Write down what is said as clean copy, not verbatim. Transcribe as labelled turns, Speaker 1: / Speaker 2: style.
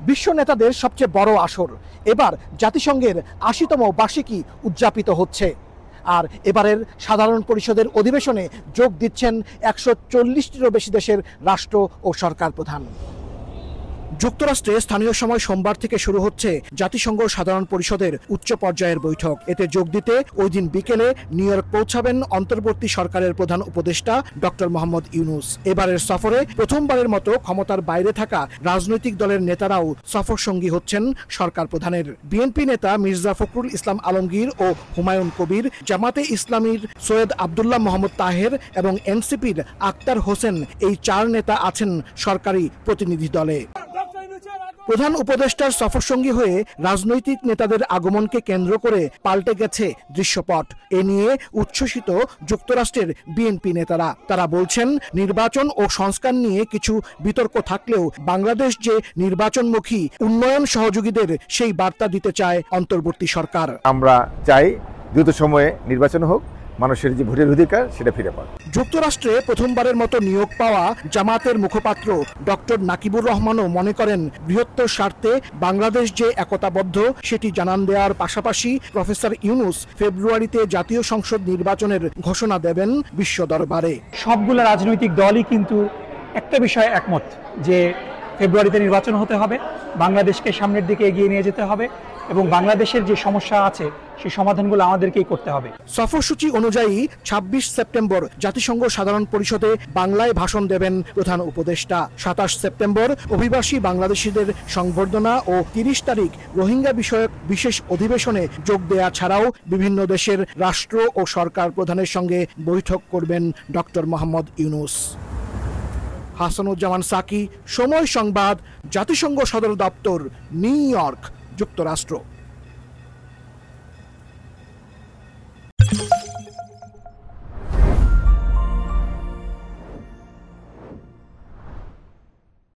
Speaker 1: বিশ্ব নেতাদের সবচেয়ে বড় আসর এবার জাতিসংঘের ৮০তম বার্ষিকী উদযাপিত হচ্ছে। আর এবারের সাধারণ পরিষদের অধিবেশনে যোগ দিচ্ছেন ১৪০টিরও বেশি দেশের রাষ্ট্র ও সরকার প্রধান। যুক্তরাষ্ট্রে স্থানীয় সময় সোমবার থেকে শুরু হচ্ছে জাতিসংঘ সাধারণ পরিষদের উচ্চ পর্যায়ের বৈঠক। এতে যোগ দিতে ওই দিন বিকেলে নিউ ইয়র্ক পৌঁছাবেন অন্তর্বর্তী সরকারের প্রধান উপদেষ্টা ডক্টর মোহাম্মদ ইউনূস। এবারের সফরে প্রথমবারের মতো ক্ষমতার বাইরে থাকা রাজনৈতিক দলের নেতারাও সফর সঙ্গী হচ্ছেন সরকার প্রধানের। বিএনপি নেতা মির্জা ফখরুল ইসলাম আলমগীর ও হুমায়ুন কবির, জামাতে ইসলামীর সৈয়দ আবদুল্লাহ মোহাম্মদ তাহের এবং এনসিপির আক্তার হোসেন, এই ৪ নেতা আছেন সরকারি প্রতিনিধি দলে। প্রধান উপদেষ্টার সফরসঙ্গী হয়ে রাজনৈতিক নেতাদের আগমনকে কেন্দ্র করে পাল্টে গেছে দৃশ্যপট। এ নিয়ে উচ্ছ্বসিত যুক্তরাষ্ট্রের বিএনপি নেতারা। তারা বলছেন, নির্বাচন ও সংস্কার নিয়ে কিছু বিতর্ক থাকলেও বাংলাদেশ যে নির্বাচনমুখী, উন্নয়ন সহযোগীদের সেই বার্তা দিতে চায় অন্তর্বর্তী সরকার।
Speaker 2: আমরা চাই দ্রুত সময়ে নির্বাচন হোক, মানুষের যে ভোটের অধিকার সেটা ফিরে পায়।
Speaker 1: যুক্তরাষ্ট্রে প্রথমবারের মতো নিয়োগ পাওয়া জামাতের মুখপাত্র ডক্টর নাকিবুর রহমানও মনে করেন, বৃহত্তর স্বার্থে বাংলাদেশ যে একতাবদ্ধ সেটি জানান দেওয়ার পাশাপাশি প্রফেসর ইউনূস ফেব্রুয়ারিতে জাতীয় সংসদ নির্বাচনের ঘোষণা দেবেন বিশ্ব দরবারে।
Speaker 3: সবগুলো রাজনৈতিক দলই কিন্তু একটা বিষয়ে একমত যে ফেব্রুয়ারিতে নির্বাচন হতে হবে, বাংলাদেশকে সামনের দিকে এগিয়ে নিয়ে যেতে হবে এবং বাংলাদেশের যে সমস্যা আছে সেই সমাধানগুলো আমাদেরকেই করতে হবে।
Speaker 1: সফরসূচি অনুযায়ী ২৬ সেপ্টেম্বর জাতিসংঘ সাধারণ পরিষদে বাংলায় ভাষণ দেবেন প্রধান উপদেষ্টা। ২৭ সেপ্টেম্বর অভিবাসী বাংলাদেশিদের সংবর্ধনা ও ৩০ তারিখ রোহিঙ্গা বিষয়ক বিশেষ অধিবেশনে যোগ দেয়া ছাড়াও বিভিন্ন দেশের রাষ্ট্র ও সরকার প্রধানের সঙ্গে বৈঠক করবেন ডক্টর মোহাম্মদ ইউনূস। হাসানুজ্জামান সাকি, সময় সংবাদ, জাতিসংঘ সদর দপ্তর, নিউ ইয়র্ক, যুক্তরাষ্ট্র।